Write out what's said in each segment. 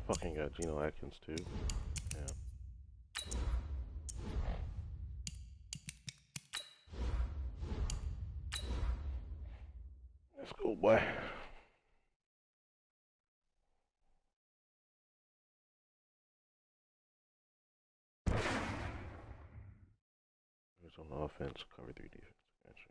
Fucking got Geno Atkins too. Yeah. Let's go, boy. There's on offense, cover 3 defense. Gotcha.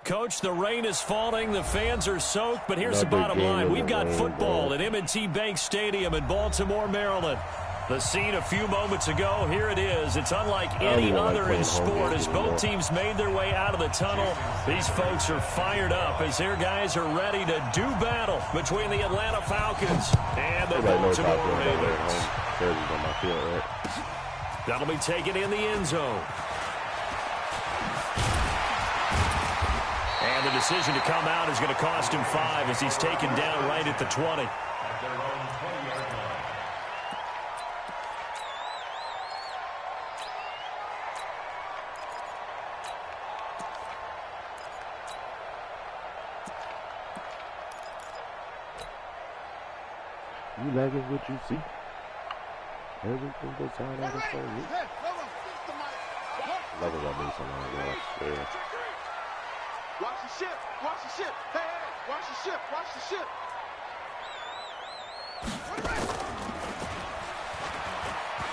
Coach, the rain is falling, the fans are soaked, but here's the bottom line. We've got football at M&T Bank Stadium in Baltimore, Maryland. The scene a few moments ago, here it is. It's unlike any other in sport as both teams made their way out of the tunnel. These folks are fired up as their guys are ready to do battle between the Atlanta Falcons and the Baltimore Ravens. That'll be taken in the end zone. And the decision to come out is going to cost him 5 as he's taken down right at the 20. You like it what you see? Everything that's out of the phone. Like it, I made something like that, I swear. Watch the ship. Watch the ship. Hey, watch the ship. Watch the ship.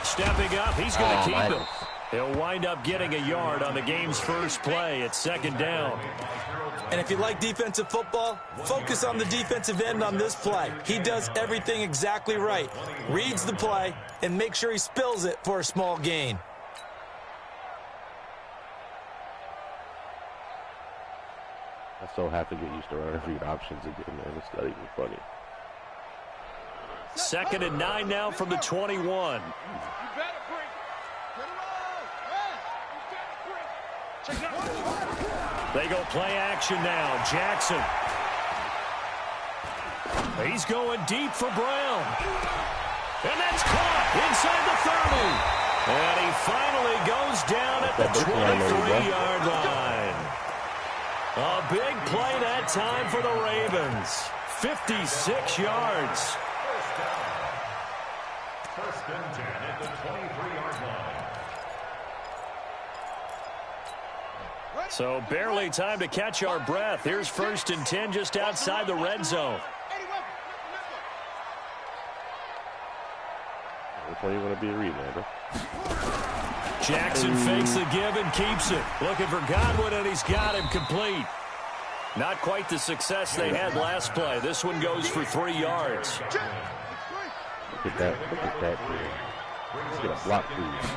Stepping up, he's going to keep it. He'll wind up getting a yard on the game's first play at 2nd down. And if you like defensive football, focus on the defensive end on this play. He does everything exactly right. Reads the play and makes sure he spills it for a small gain. I so have to get used to running read options again, man. It's not even funny. 2nd and 9 now from the 21. They go play action now. Jackson. He's going deep for Brown. And that's caught inside the 30. And he finally goes down at the 23-yard line. A big play that time for the Ravens. 56 yards. First and 10 at the 23-yard line. So barely time to catch our breath. Here's 1st and 10 just outside the red zone. Which one you want to be a read, man? Jackson fakes the give and keeps it. Looking for Godwin, and he's got him complete. Not quite the success they had last play. This one goes for 3 yards. Look at that. Look at that. Let's get a block, please.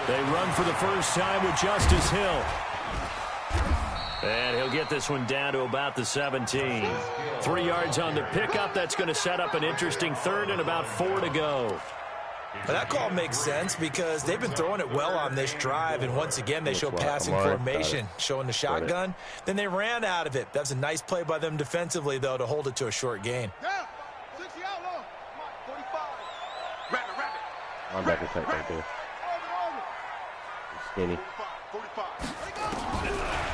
They run for the first time with Justice Hill. And he'll get this one down to about the 17. 3 yards on the pickup. That's going to set up an interesting 3rd and about 4 to go. But that call makes sense because they've been throwing it well on this drive, and once again they show passing formation, showing the shotgun. Then they ran out of it. That's a nice play by them defensively, though, to hold it to a short gain. Linebacker tight right there. Skinny.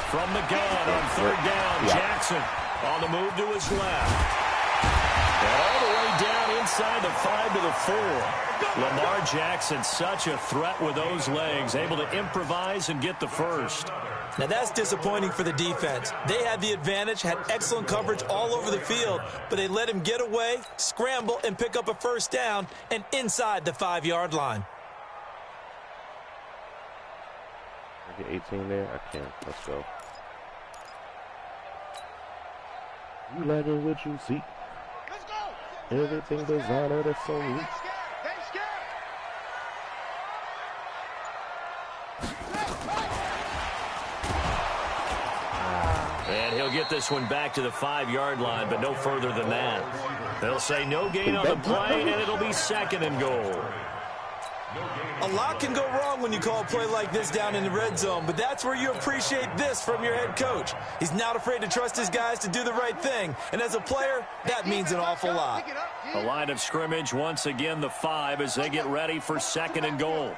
From the gun on 3rd down, Jackson on the move to his left. And all the way down inside the 5 to the 4. Lamar Jackson, such a threat with those legs, able to improvise and get the first. Now that's disappointing for the defense. They had the advantage, had excellent coverage all over the field, but they let him get away, scramble, and pick up a 1st down and inside the 5-yard line. I get 18 there? I can. Let's go. You like it what you see? Let's go. Everything designer that's so neat. And he'll get this one back to the 5-yard line, but no further than that. They'll say no gain on the play, and it'll be 2nd and goal. A lot can go wrong when you call a play like this down in the red zone, but that's where you appreciate this from your head coach. He's not afraid to trust his guys to do the right thing, and as a player, that means an awful lot. The line of scrimmage, once again, the 5 as they get ready for 2nd and goal.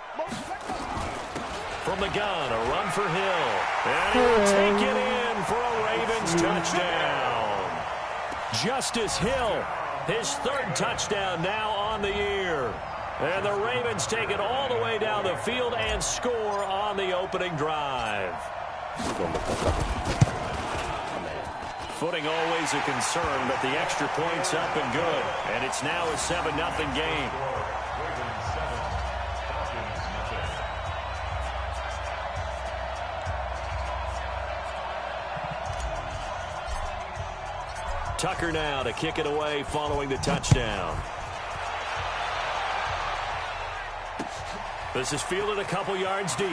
From the gun, a run for Hill. And he will take it in for a Ravens touchdown. Justice Hill, his 3rd touchdown now on the year. And the Ravens take it all the way down the field and score on the opening drive. Footing always a concern, but the extra point's up and good. And it's now a 7-0 game. Tucker now to kick it away following the touchdown. This is fielded a couple yards deep.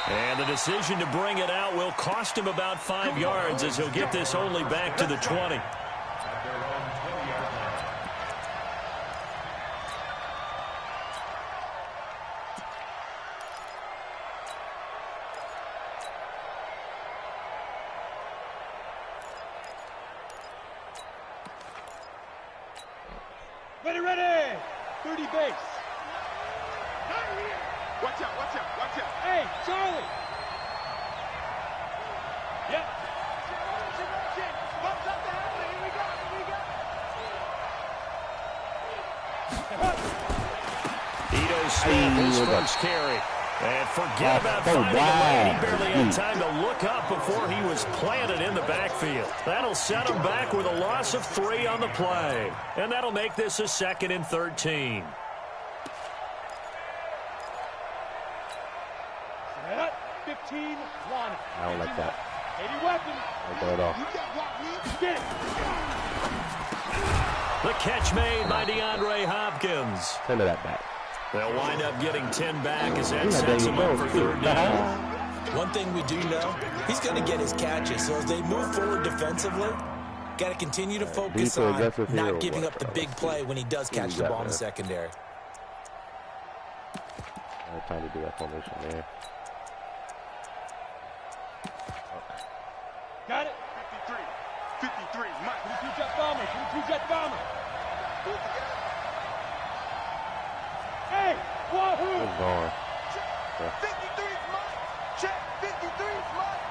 And the decision to bring it out will cost him about 5 yards as he'll get this only back to the 20. Ready. 30 base. Watch out. Hey, Charlie. Yep. Bumps up the alley. Here we go. Ito Smith, his first carry. And forget about finding a lane. He barely had time to look up before he was planted in the backfield. That'll set him back with a loss of 3 on the play. And that'll make this a 2nd and 13. Set. 15, launch. I don't like that. 80 weapons. I don't like that at all. Get it. The catch made by DeAndre Hopkins. 10 of that back. They'll wind up getting 10 back as that sets him up for 3rd down. One thing we do know, he's going to get his catches. So as they move forward defensively, got to continue to focus on not giving up the big play when he does catch the ball in the secondary. I had time to do that formation there. Got it. 53. Mike. 22 jet bomber. 22 jet bomber. Hey, wahoo! It's gone. 53 is Mike. Check. 53 is Mike.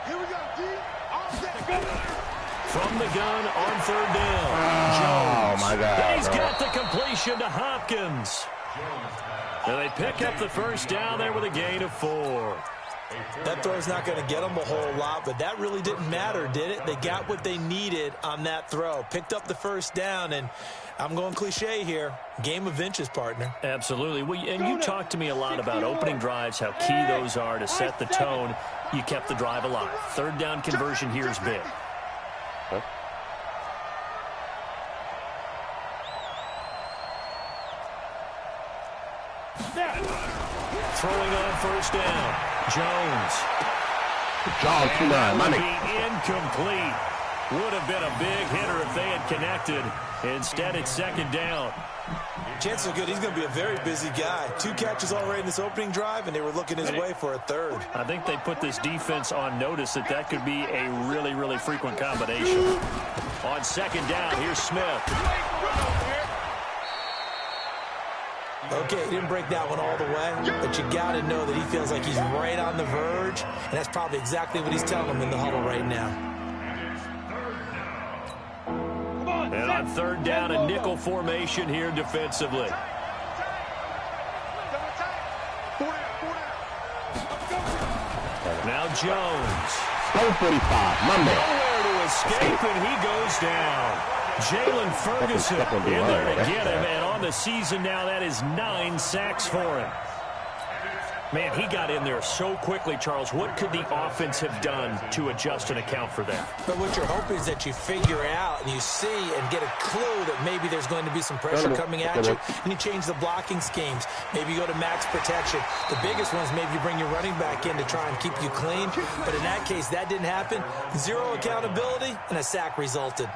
Here we go, D. All set. From the gun on 3rd down. Oh, my God. He's got the completion to Hopkins. And they pick up the 1st down there with a gain of 4. That throw's not going to get them a whole lot, but that really didn't matter, did it? They got what they needed on that throw. Picked up the 1st down, and I'm going cliche here. Game of inches, partner. Absolutely. And you talked to me a lot about opening drives, how key those are to set the tone. You kept the drive alive. 3rd down conversion here is big. Huh? Throwing on 1st down. Jones. John 2-9, money. Incomplete. Would have been a big hitter if they had connected. Instead, it's 2nd down. Chances are good he's going to be a very busy guy. 2 catches already in this opening drive, and they were looking his way for a 3rd. I think they put this defense on notice that could be a really, really frequent combination. On 2nd down, here's Smith. Okay, he didn't break that one all the way, but you got to know that he feels like he's right on the verge, and that's probably exactly what he's telling them in the huddle right now. And on 3rd down, a nickel formation here defensively. Now Jones. 45, my man. Nowhere to escape, and he goes down. Jalen Ferguson in there to get him, and on the season now, that is 9 sacks for him. Man, he got in there so quickly, Charles. What could the offense have done to adjust and account for that? But what you're hoping is that you figure out and you see and get a clue that maybe there's going to be some pressure coming at you, and you change the blocking schemes. Maybe you go to max protection. The biggest one is maybe you bring your running back in to try and keep you clean. But in that case, that didn't happen. 0 accountability, and a sack resulted.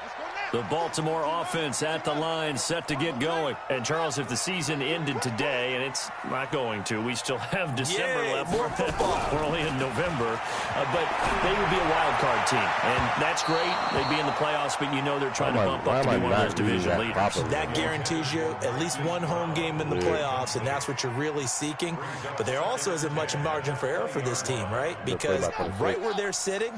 Let's go now. The Baltimore offense at the line, set to get going. And, Charles, if the season ended today, and it's not going to, we still have December left. More football. We're only in November. But they would be a wild card team. And that's great. They'd be in the playoffs, but you know they're trying to bump up to be one of those division leaders. That guarantees you at least one home game in the playoffs, and that's what you're really seeking. But there also isn't much margin for error for this team, right? Because right where they're sitting,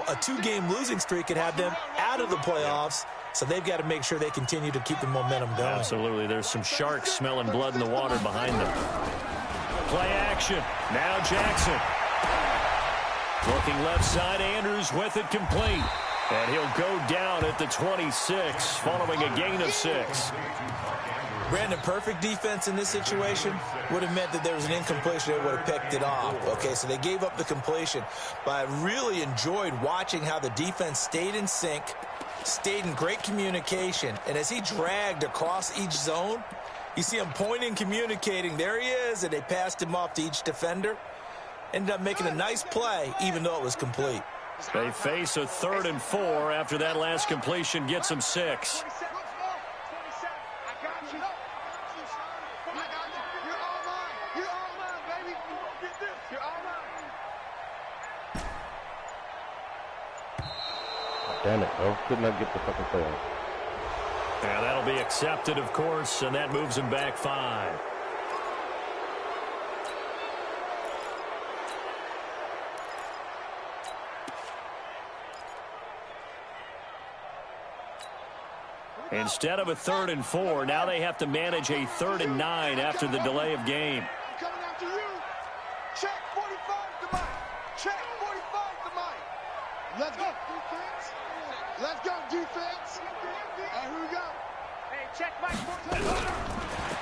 a two-game losing streak could have them out of the playoffs, so they've got to make sure they continue to keep the momentum going. Absolutely. There's some sharks smelling blood in the water behind them. Play action. Now Jackson. Looking left side, Andrews with it complete. And he'll go down at the 26, following a gain of 6. Brandon, perfect defense in this situation would have meant that there was an incompletion. They would have picked it off. Okay, so they gave up the completion. But I really enjoyed watching how the defense stayed in sync, stayed in great communication. And as he dragged across each zone, you see him pointing, communicating. There he is, and they passed him off to each defender. Ended up making a nice play, even though it was complete. They face a 3rd and 4 after that last completion gets them 6. Damn it, bro. Could not get the fucking play off. Yeah, that'll be accepted, of course, and that moves him back 5. Instead of a 3rd and 4, now they have to manage a 3rd and 9 after the delay of game. Coming after you. Check 45 to Mike. Check 45 to Mike. Let's go, defense. Let's go, defense. And here we go. Hey, check Mike.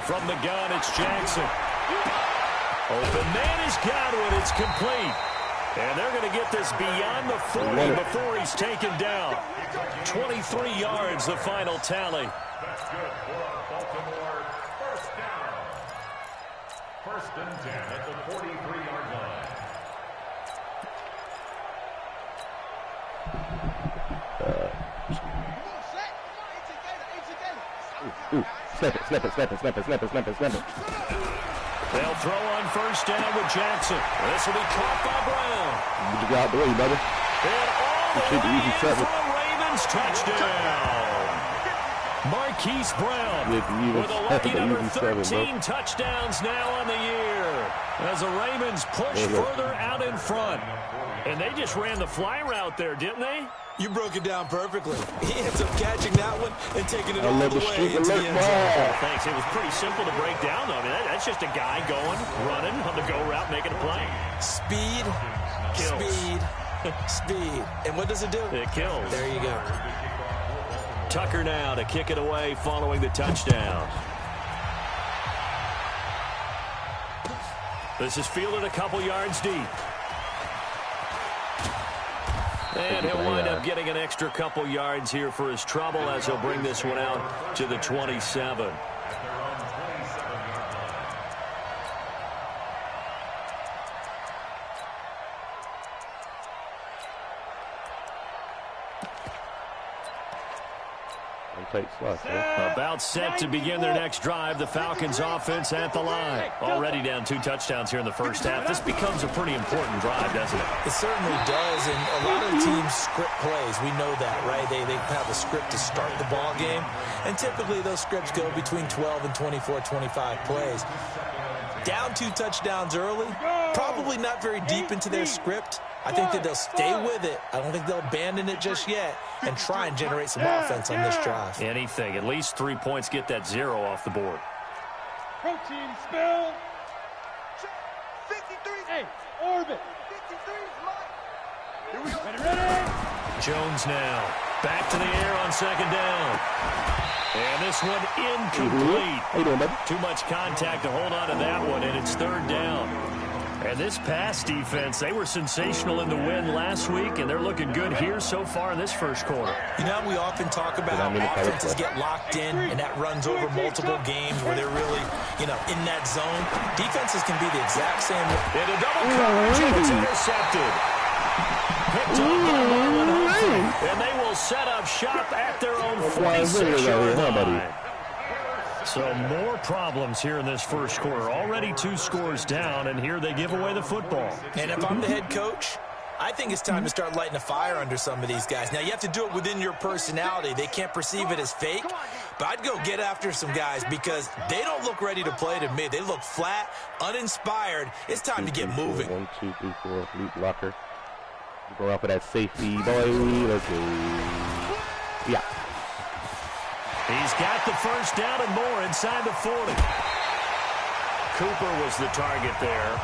From the gun, it's Jackson. Open man has got it. It's complete. And they're going to get this beyond the 40 before he's taken down. 23 yards, the final tally. That's good for Baltimore. First down. 1st and 10 at the 43-yard line. Snap it. They'll throw on 1st down with Jackson. This will be caught by Brown. You got the way, brother. And all the way in for a Ravens touchdown. Marquise Brown with a lucky number 13 touchdowns now on the year as the Ravens push further out in front. And they just ran the fly route there, didn't they? You broke it down perfectly. He ends up catching that one and taking it all the way into the end zone. Oh, thanks. It was pretty simple to break down, though. I mean, that's just a guy going, running on the go route, making a play. Speed, Kills. speed. And what does it do? It kills. There you go. Tucker now to kick it away following the touchdown. This is fielded a couple yards deep. And he'll wind up getting an extra couple yards here for his trouble as he'll bring this one out to the 27. About set to begin their next drive. The Falcons offense at the line. Already down 2 touchdowns here in the first half. This becomes a pretty important drive, doesn't it? It certainly does, and a lot of teams script plays. We know that, right? They have a script to start the ball game, and typically those scripts go between 12 and 24, 25 plays. Down 2 touchdowns early, probably not very deep into their script. I think that they'll stay with it. I don't think they'll abandon it just yet and try and generate some offense on this drive. Anything. At least 3 points, get that 0 off the board. Protein spill. 53. Hey, orbit. 53 is mine. Here we go. Ready? Jones now. Back to the air on 2nd down. And this one incomplete. How you doing, buddy? Too much contact to hold on to that one, and it's 3rd down. And this pass defense, they were sensational in the win last week, and they're looking good here so far in this first quarter. You know, we often talk about how offenses get locked in, and that runs over multiple games where they're really, in that zone. Defenses can be the exact same. In a double coverage, and it's intercepted. picked off by Marlon Humphrey. And they will set up shop at their own 46-yard line. So more problems here in this first quarter. Already 2 scores down, and here they give away the football. And if I'm the head coach, I think it's time to start lighting a fire under some of these guys. Now, you have to do it within your personality. They can't perceive it as fake. But I'd go get after some guys because they don't look ready to play to me. They look flat, uninspired. It's time to get moving. 1, 2, 3, 4. Leap blocker. Go out for that safety, boy. Let's go. Yeah. He's got the first down and more inside the 40. Cooper was the target there.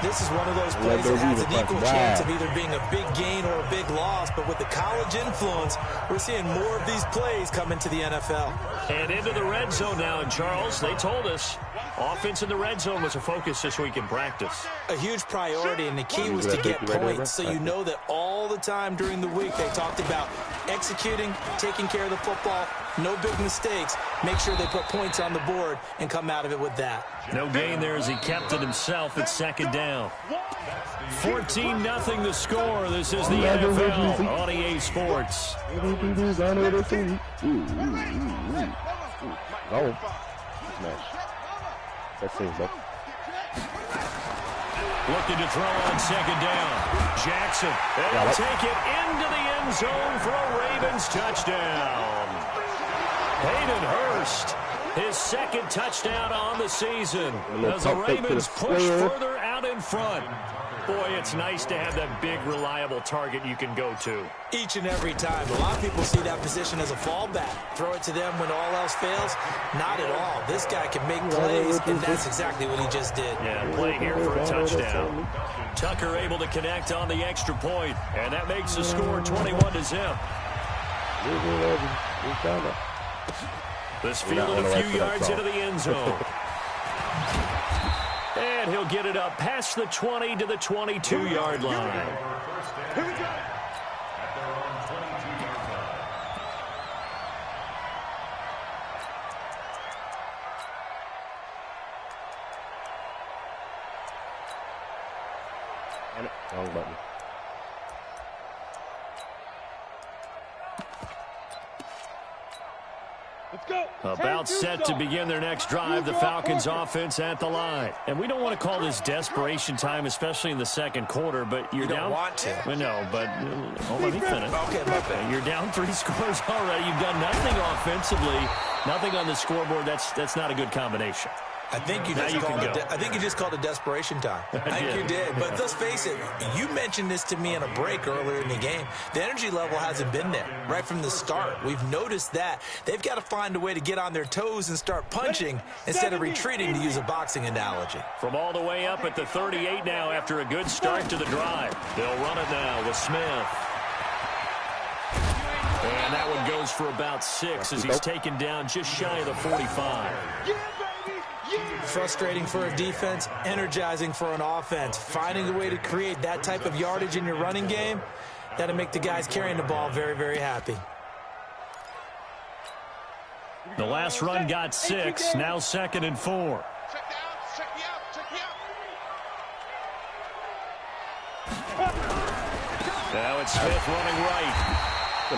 This is one of those plays that has an equal chance of either being a big gain or a big loss. But with the college influence, we're seeing more of these plays come into the NFL. And into the red zone now. And, Charles, they told us offense in the red zone was a focus this week in practice. A huge priority, and the key was to get points. So you know that all the time during the week they talked about executing, taking care of the football, no big mistakes. Make sure they put points on the board and come out of it with that. No gain there as he kept it himself at second down. 14-0 the score. This is the NFL on EA Sports. Oh, smash. That seems up. Looking to throw on second down. Jackson. They'll take it into the end zone for a Ravens touchdown. Hayden Hurst, his second touchdown on the season as the Ravens push further out in front. Boy, it's nice to have that big, reliable target you can go to. Each and every time. A lot of people see that position as a fallback. Throw it to them when all else fails. Not at all. This guy can make plays, and that's exactly what he just did. Yeah, play here for a touchdown. Tucker able to connect on the extra point, and that makes the score 21-0. This field a few yards into the end zone. And he'll get it up past the 20 to the 22-yard line. Here we go. At their own 22-yard line. Wrong button. Let's go. About set to begin their next drive, the Falcons offense at the line. And we don't want to call this desperation time, especially in the second quarter, but you're down. You don't want to. Well, no, but let me finish. Okay, my bad. You're down 3 scores already. You've done nothing offensively, nothing on the scoreboard. That's not a good combination. I think you just called it desperation time. I think you did. But let's face it, you mentioned this to me in a break earlier in the game. The energy level hasn't been there right from the start. We've noticed that. They've got to find a way to get on their toes and start punching instead of retreating, to use a boxing analogy. From all the way up at the 38 now after a good start to the drive. They'll run it now with Smith. And that one goes for about 6 as he's taken down just shy of the 45. Frustrating for a defense, energizing for an offense. Finding a way to create that type of yardage in your running game, that'll make the guys carrying the ball very, very happy. The last run got 6, now 2nd and 4. Check the outs, check the outs, check the outs. Now it's Smith running right.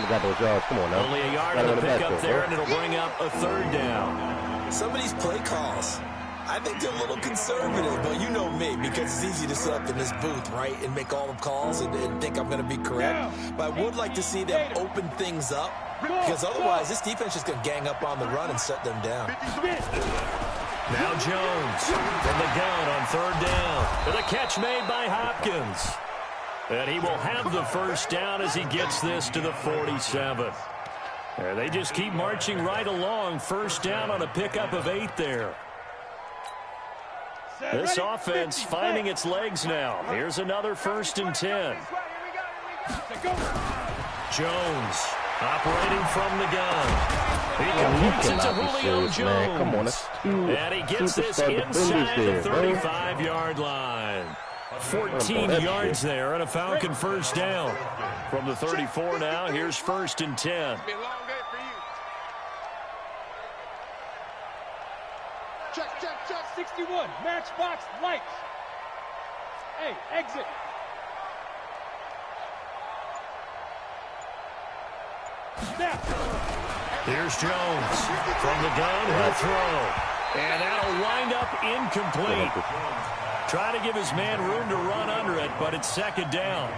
Got those yards. Come on now. Only a yard on the pickup there, and it'll bring up a 3rd down. Some of these play calls, I think they're a little conservative, but you know me, because it's easy to sit up in this booth, right, and make all the calls and think I'm going to be correct. But I would like to see them open things up, because otherwise this defense is going to gang up on the run and shut them down. Now Jones from the gun on 3rd down. And a catch made by Hopkins. And he will have the first down as he gets this to the 47. And they just keep marching right along. First down on a pickup of 8 there. This offense finding its legs now. Here's another 1st and 10. Jones operating from the gun. He completes it to Julio Jones. Come on, and he gets this inside the 35-yard line. 14 yards there and a Falcon first down. From the 34 now, here's 1st and 10. Be a long day for you. Check, check, check. 61, matchbox lights. Hey, exit. Here's Jones. From the gun, he'll throw. And that'll wind up incomplete. Try to give his man room to run under it, but it's second down.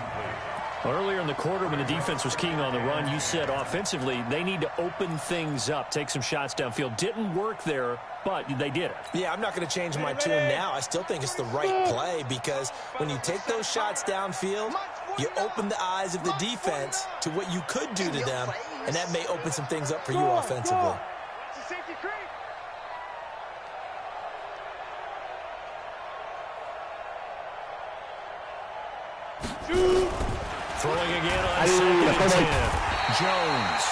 Earlier in the quarter when the defense was keying on the run, you said offensively they need to open things up, take some shots downfield. Didn't work there, but they did it. Yeah, I'm not going to change my tune now. I still think it's the right play because when you take those shots downfield, you open the eyes of the defense to what you could do to them, and that may open some things up for you offensively. Throwing again on second and 10. Jones.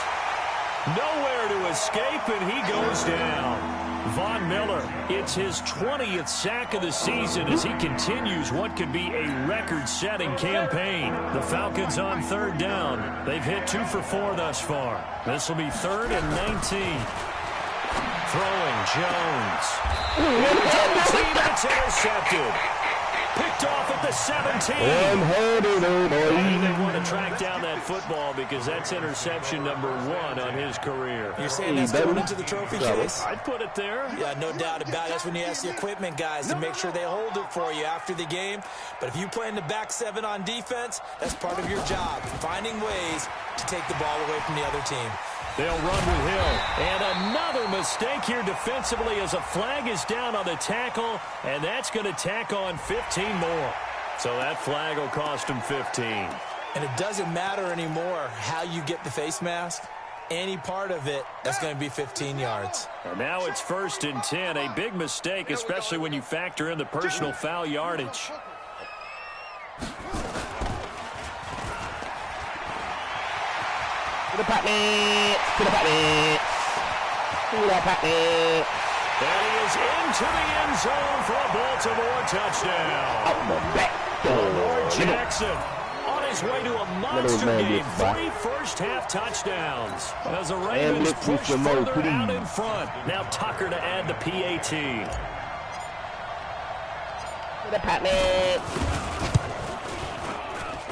Nowhere to escape, and he goes down. Von Miller, it's his 20th sack of the season as he continues what could be a record-setting campaign. The Falcons on third down. They've hit 2 for 4 thus far. This will be 3rd and 19. Throwing, Jones. Double team, and it's intercepted. Picked off at the 17. They want to track down that football because that's interception number 1 on his career. You're saying that's going into the trophy case? I'd put it there. Yeah, no doubt about it. That's when you ask the equipment guys to make sure they hold it for you after the game. But if you play in the back 7 on defense, that's part of your job, finding ways to take the ball away from the other team. They'll run with Hill. And another mistake here defensively as a flag is down on the tackle, and that's going to tack on 15 more. So that flag will cost him 15. And it doesn't matter anymore how you get the face mask. Any part of it, that's going to be 15 yards. And now it's 1st and 10. A big mistake, especially when you factor in the personal foul yardage. To the package. And he is into the end zone for a Baltimore touchdown. Out the back door. Lamar Jackson on his way to a monster game. 3 first-half touchdowns as the Ravens push further out in front. Now Tucker to add the PAT. To the package.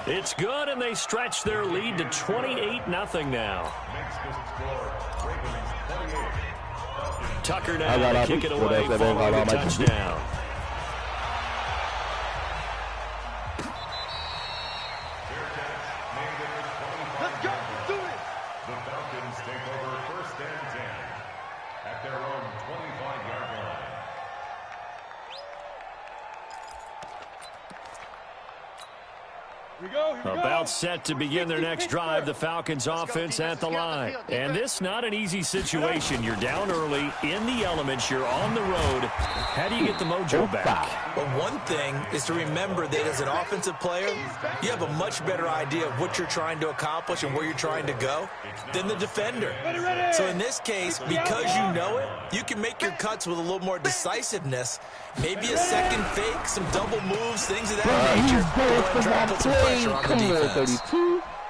It's good, and they stretch their lead to 28-0 now. Tucker now to kick it away following the touchdown. Let's go. Do it. The Falcons take over 1st and 10 at their own 25-yard line. About set to begin their next drive, the Falcons offense at the line. And this not an easy situation. You're down early, in the elements, you're on the road. How do you get the mojo back? Well, one thing is to remember that as an offensive player, you have a much better idea of what you're trying to accomplish and where you're trying to go than the defender. So in this case, because you know it, you can make your cuts with a little more decisiveness. Maybe a second fake, some double moves, things of that nature. Go ahead and try to put some pressure on the defense.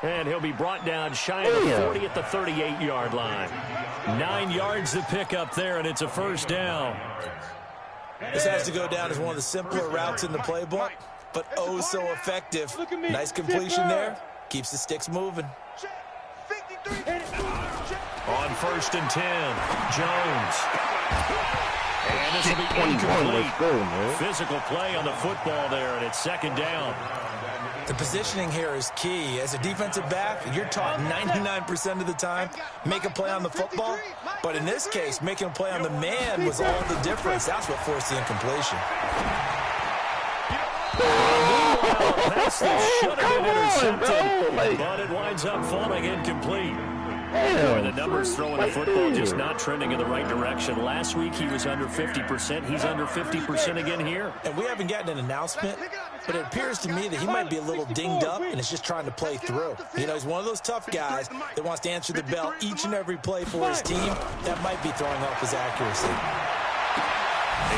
And he'll be brought down shy of the 40 at the 38-yard line. 9 yards to pick up there, and it's a first down. This has to go down as one of the simpler routes in the playbook, but oh so effective. Nice completion there. Keeps the sticks moving. On 1st and 10, Jones. And this will be incomplete. Physical play on the football there, and it's second down. The positioning here is key. As a defensive back, you're taught 99% of the time, make a play on the football. But in this case, making a play on the man was all the difference. That's what forced the incompletion. Meanwhile, a pass that should have been intercepted, but it winds up falling incomplete. Boy, the numbers throwing the football just not trending in the right direction. Last week he was under 50%. He's under 50% again here. And we haven't gotten an announcement, but it appears to me that he might be a little dinged up and is just trying to play through. You know, he's one of those tough guys that wants to answer the bell each and every play for his team. That might be throwing off his accuracy.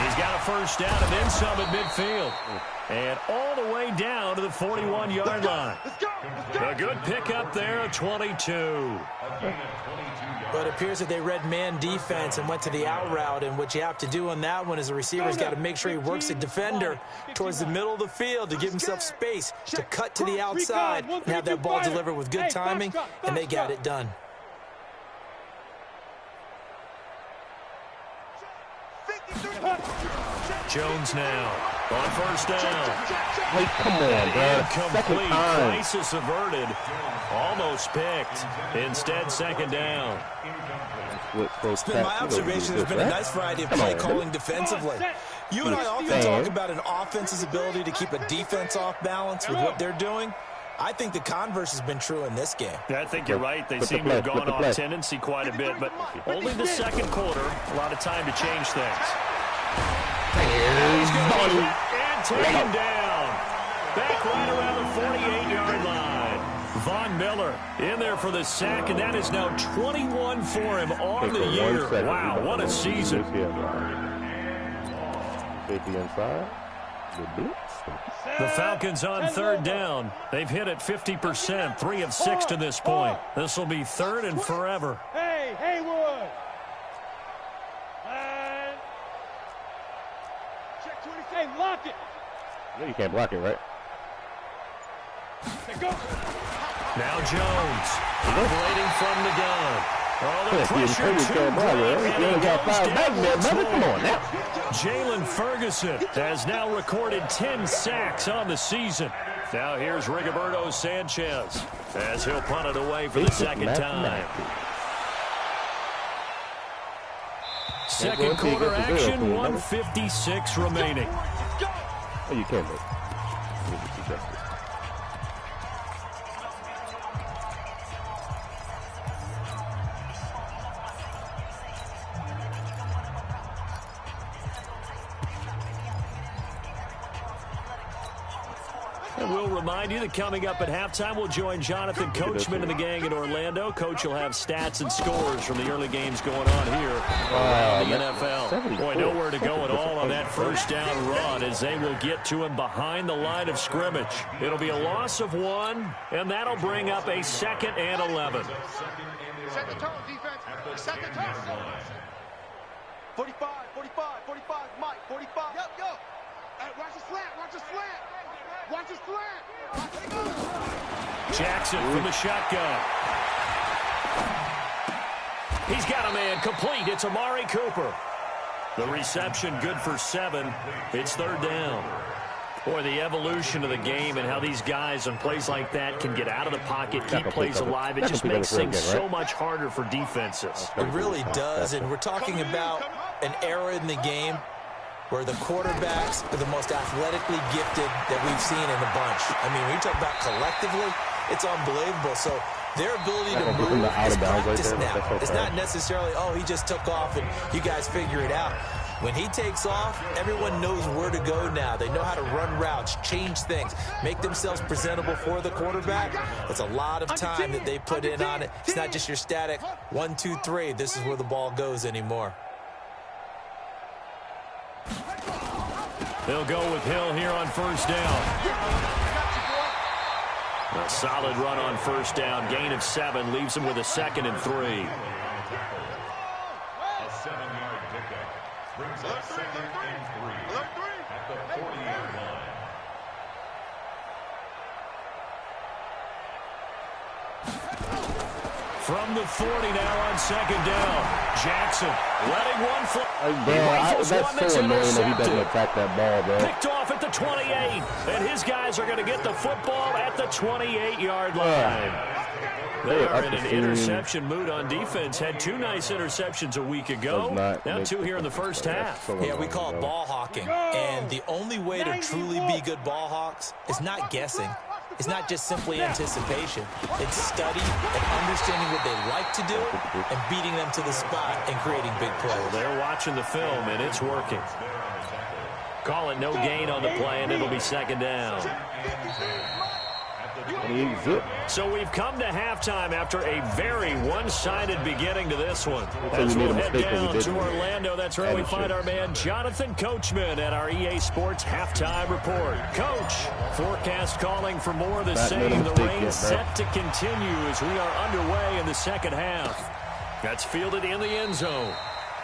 He's got a first down and then some at midfield. And all the way down to the 41-yard line. A good pickup there at 22. But it appears that they read man defense and went to the out route, and what you have to do on that one is the receiver's got to make sure he works the defender towards the middle of the field to give himself space to cut to the outside and have that ball delivered with good timing, and they got it done. Jones now on first down. Wait, come on, bro. Incomplete. Crisis averted. Almost picked. Instead, second down. It's been my observation. There's been a nice variety of play calling defensively. You and I often talk about an offense's ability to keep a defense off balance with what they're doing. I think the converse has been true in this game. Yeah, I think you're right. They seem to have gone off tendency quite a bit, but only the second quarter. A lot of time to change things. And taken down. Back right around the 48-yard line. Von Miller in there for the sack, and that is now 21 for him on the year. Wow, what a season. The Falcons on third down. They've hit it 50%, 3 of 6 to this point. This will be third and forever. Hey, Haywood. Check 20. Hey, lock it. No, you can't block it, right? Hey, go. Now Jones operating from the gun. Oh, the pressure too great, and he goes down once more. Come on now. Jalen Ferguson has now recorded 10 sacks on the season. Now here's Rigoberto Sanchez as he'll punt it away for the second time. Second quarter action, 1:56 remaining. Oh, you can, but And we'll remind you that coming up at halftime, we'll join Jonathan Coachman and the gang in Orlando. Coach will have stats and scores from the early games going on here around the NFL. Boy, nowhere to go at all on that first down run as they will get to him behind the line of scrimmage. It'll be a loss of 1, and that'll bring up a 2nd and 11. Set the tone, defense. Set the tone. 45, 45, 45, Mike, 45. Yep, yo. Hey, watch the slant, watch the slant. Watch the slant. Jackson from the shotgun. He's got a man complete. It's Amari Cooper. The reception good for 7. It's third down. Boy, the evolution of the game and how these guys on plays like that can get out of the pocket, keep plays alive. It just makes things so much harder for defenses. It really does, and we're talking about an era in the game where the quarterbacks are the most athletically gifted that we've seen in a bunch. I mean, when you talk about collectively, it's unbelievable. So their ability to move is practice now. It's not necessarily, oh, he just took off and you guys figure it out. When he takes off, everyone knows where to go now. They know how to run routes, change things, make themselves presentable for the quarterback. That's a lot of time that they put in on it. It's not just your static 1, 2, 3. This is where the ball goes anymore. They'll go with Hill here on first down. A solid run on first down. Gain of 7 leaves him with a 2nd and 3. A 7-yard pickup brings up 2nd and 3 at the 40-yard line. From the 40 now on second down. Jackson letting one fly. That's so annoying that he doesn't attack that ball, bro. Picked off at the 28. And his guys are going to get the football at the 28-yard line. They are in an interception mood on defense. Had 2 nice interceptions a week ago. Now 2 here in the first half. Yeah, we call it ball hawking. And the only way to truly be good ball hawks is not guessing. It's not just simply anticipation. It's study and understanding what they like to do and beating them to the spot and creating big plays. Well, they're watching the film, and it's working. Call it no gain on the play, and it'll be second down. So we've come to halftime after a very one-sided beginning to this one. As we'll head down to Orlando, that's where we find our man Jonathan Coachman at our EA Sports Halftime Report. Coach, forecast calling for more of the same. The rain set to continue as we are underway in the second half. That's fielded in the end zone.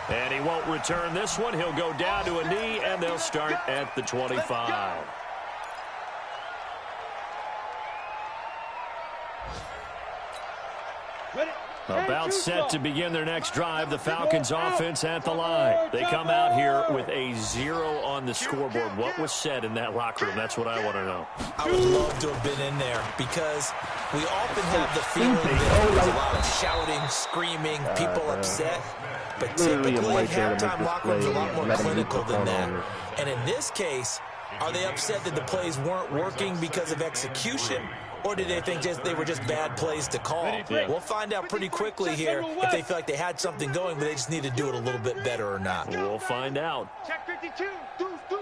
And he won't return this one. He'll go down to a knee, and they'll start at the 25. About set to begin their next drive. The Falcons offense at the line. They come out here with a 0 on on the scoreboard. What was said in that locker room? That's what I want to know. I would love to have been in there because we often have the feeling that there's a lot of shouting, screaming, people upset. But typically, halftime locker rooms are a lot more clinical than that. And in this case, are they upset that the plays weren't working because of execution? Or did they think they were just bad plays to call? Yeah. We'll find out pretty quickly here if they feel like they had something going, but they just need to do it a little bit better or not. We'll find out. Check 52. Deuce.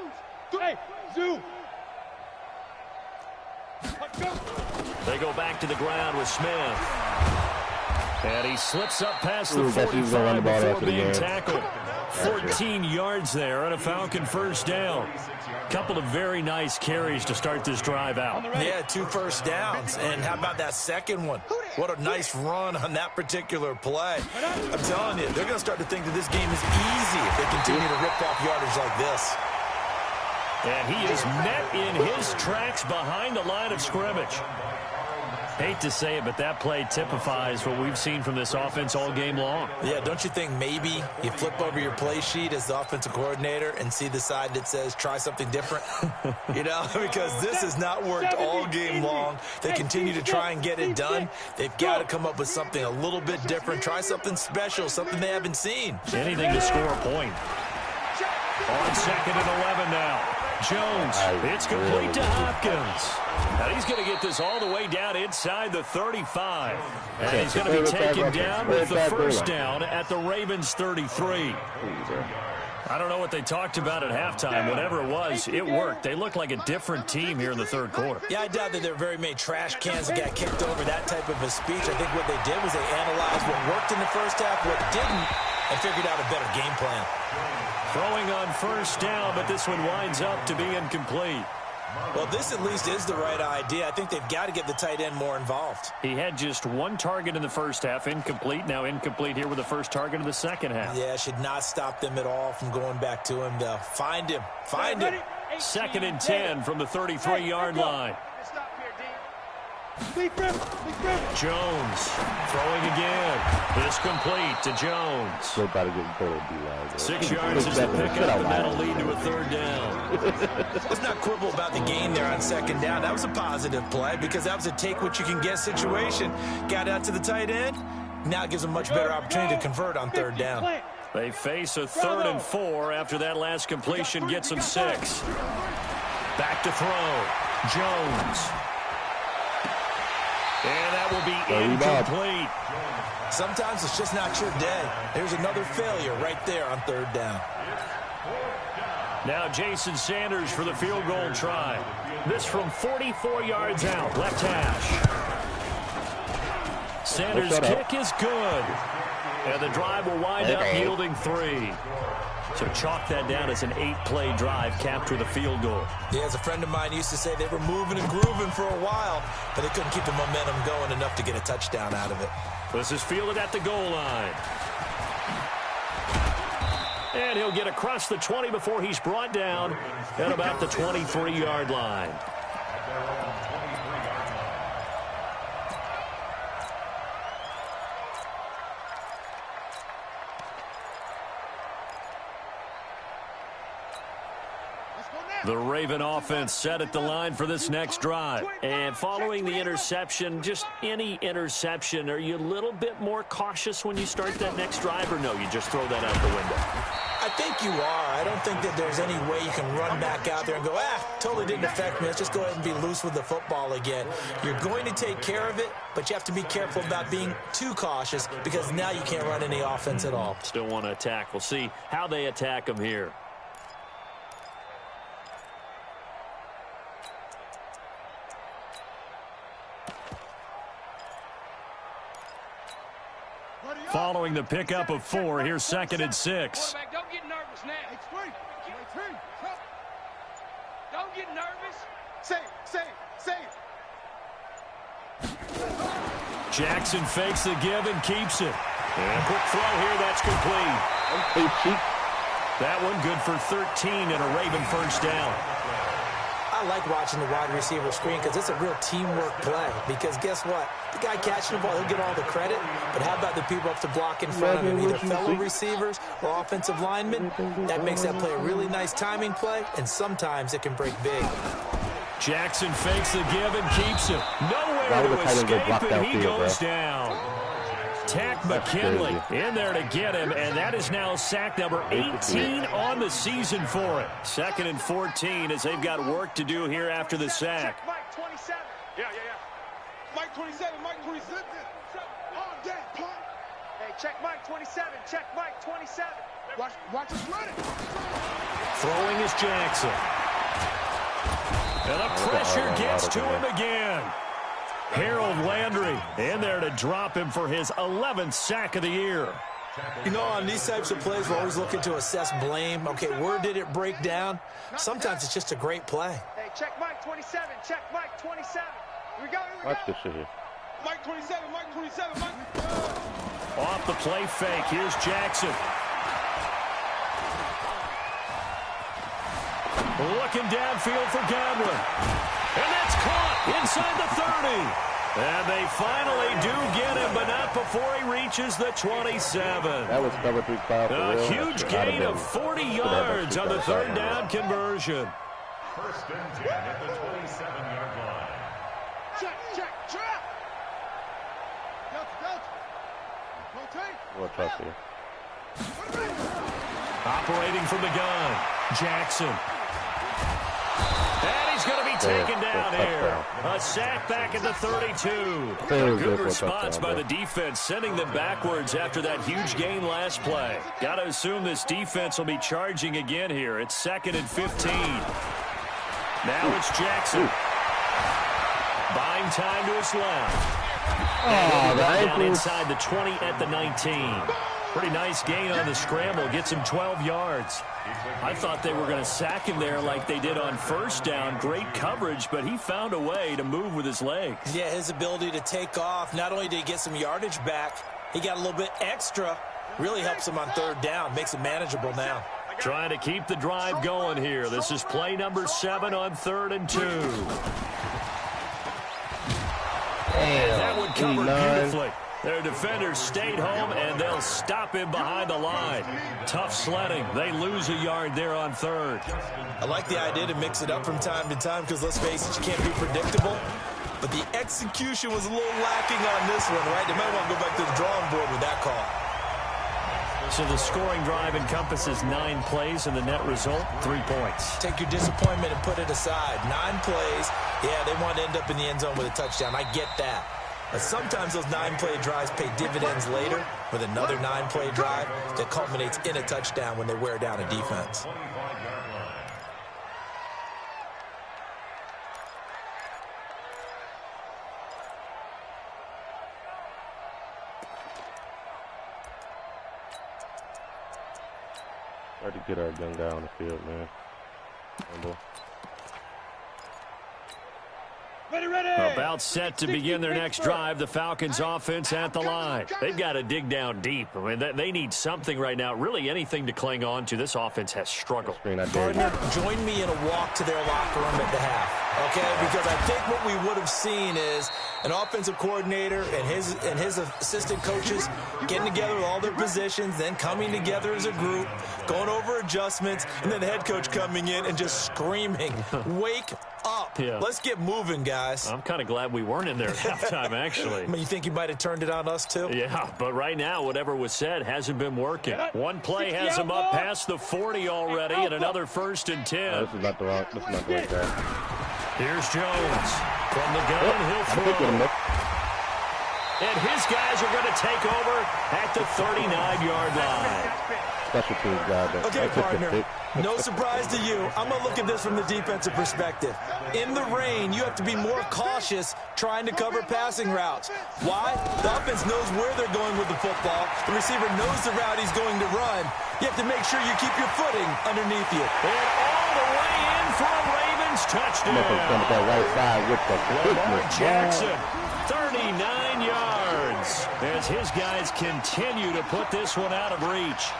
Hey, Zoo. They go back to the ground with Smith. And he slips up past the 45 before being tackled. 14 yards there on a Falcon first down. Couple of very nice carries to start this drive out. Yeah, 2 first downs. And how about that second one? What a nice run on that particular play. I'm telling you, they're going to start to think that this game is easy if they continue to rip off yardage like this. And he is met in his tracks behind the line of scrimmage. Hate to say it, but that play typifies what we've seen from this offense all game long. Yeah, don't you think maybe you flip over your play sheet as the offensive coordinator and see the side that says try something different? You know, because this has not worked all game long. They continue to try and get it done. They've got to come up with something a little bit different. Try something special, something they haven't seen. Anything to score a point. On 2nd and 11 now. Jones, it's complete to Hopkins. Now he's going to get this all the way down inside the 35. And he's going to be taken down with the first down at the Ravens 33. I don't know what they talked about at halftime. Whatever it was, it worked. They look like a different team here in the third quarter. Yeah, I doubt that there were very many trash cans that got kicked over, that type of a speech. I think what they did was they analyzed what worked in the first half, what didn't, and figured out a better game plan. Throwing on first down, but this one winds up to be incomplete. Well, this at least is the right idea. I think they've got to get the tight end more involved. He had just 1 target in the first half, incomplete. Now incomplete here with the first target of the second half. Yeah, should not stop them at all from going back to him, though. Find him. Find him. 2nd and 10 from the 33-yard line. Jones throwing again. It's complete to Jones. 6 yards is the pickup, and that'll lead to a 3rd down. Let's not quibble about the gain there on 2nd down. That was a positive play because that was a take-what-you-can-get situation. Got out to the tight end. Now it gives them a much better opportunity to convert on 3rd down. They face a 3rd and 4 after that last completion gets them 6. Back to throw. Jones. And that will be incomplete. Sometimes it's just not your day. There's another failure right there on 3rd down. Now Jason Sanders for the field goal try. This from 44 yards out, left hash. Sanders' kick is good. And the drive will wind up yielding 3. So chalk that down as an 8-play drive capped with a field goal. Yeah, as a friend of mine used to say, they were moving and grooving for a while, but they couldn't keep the momentum going enough to get a touchdown out of it. This is fielded at the goal line. And he'll get across the 20 before he's brought down at about the 23-yard line. The Raven offense set at the line for this next drive. And following the interception, just any interception, are you a little bit more cautious when you start that next drive, or no, you just throw that out the window? I think you are. I don't think that there's any way you can run back out there and go, totally didn't affect me. Let's just go ahead and be loose with the football again. You're going to take care of it, but you have to be careful about being too cautious because now you can't run any offense at all. Still want to attack. We'll see how they attack them here. Following the pickup of 4, here's 2nd and 6. Don't get nervous now. Don't get nervous. Save. Jackson fakes the give and keeps it. And a quick throw here, that's complete. That one good for 13 and a Raven first down. I like watching the wide receiver screen because it's a real teamwork play. Because guess what? The guy catching the ball, he'll get all the credit. But how about the people up to block in front of him, either fellow receivers or offensive linemen? That makes that play a really nice timing play, and sometimes it can break big. Jackson fakes the give and keeps it. Nowhere to escape, and he goes down. Tack McKinley in there to get him, and that is now sack number 18 on the season for it. 2nd and 14 as they've got work to do here after the sack. Check Mike 27. Yeah. Mike 27, Mike 27. On that punt. Hey, check Mike 27, check Mike 27. Watch us run it. Throwing is Jackson. And the pressure gets to him again. Harold Landry in there to drop him for his 11th sack of the year. You know, on these types of plays, we're always looking to assess blame. Okay, where did it break down? Sometimes it's just a great play. Hey, check Mike 27, check Mike 27. Here we go, Watch this shit here. Mike 27, Mike 27, Mike. Off the play fake, here's Jackson. Looking downfield for Godwin. And that's caught inside the 30. And they finally do get him, but not before he reaches the 27. That was cover 3 foul for real. A huge gain of 40 yards on the 3rd down conversion. 1st and 10 at the 27-yard line. Check. What trust here? Operating from the gun, Jackson. And he's going to be taken down here. A sack back at the 32. Good response by the defense, sending them backwards after that huge gain last play. Got to assume this defense will be charging again here. It's 2nd and 15. Now it's Jackson. Buying time to his left. Down inside the 20 at the 19. Pretty nice gain on the scramble. Gets him 12 yards. I thought they were going to sack him there like they did on 1st down. Great coverage, but he found a way to move with his legs. Yeah, his ability to take off. Not only did he get some yardage back, he got a little bit extra. Really helps him on 3rd down. Makes it manageable now. Trying to keep the drive going here. This is play number 7 on 3rd and 2. And that one covered beautifully. Their defenders stayed home, and they'll stop him behind the line. Tough sledding. They lose a yard there on 3rd. I like the idea to mix it up from time to time because, let's face it, you can't be predictable. But the execution was a little lacking on this one, right? They might want to go back to the drawing board with that call. So the scoring drive encompasses 9 plays, and the net result, 3 points. Take your disappointment and put it aside. 9 plays. Yeah, they want to end up in the end zone with a touchdown. I get that. But sometimes those 9-play drives pay dividends later with another 9-play drive that culminates in a touchdown when they wear down a defense. Try to get our young guy on the field, man. About set to begin their next drive. The Falcons offense at the line. They've got to dig down deep. I mean, they need something right now. Really anything to cling on to. This offense has struggled. Partner, join me in a walk to their locker room at the half. Okay? Because I think what we would have seen is an offensive coordinator and his assistant coaches getting together with all their positions, then coming together as a group, going over adjustments, and then the head coach coming in and just screaming, wake up. Yeah. Let's get moving, guys. I'm kind of glad we weren't in there at halftime, actually. I mean, you think he might have turned it on us, too? Yeah, but right now, whatever was said hasn't been working. One play has him up past the 40 already, and another 1st and 10. This is not the right guy. Here's Jones. From the gun, he'll throw. And his guys are going to take over at the 39-yard line. Special teams guy. Okay, partner, no surprise to you. I'm going to look at this from the defensive perspective. In the rain, you have to be more cautious trying to cover passing routes. Why? The offense knows where they're going with the football. The receiver knows the route he's going to run. You have to make sure you keep your footing underneath you. And all the way in for a Ravens touchdown. That right side with the Lamar Jackson, 39 yards. As his guys continue to put this one out of reach.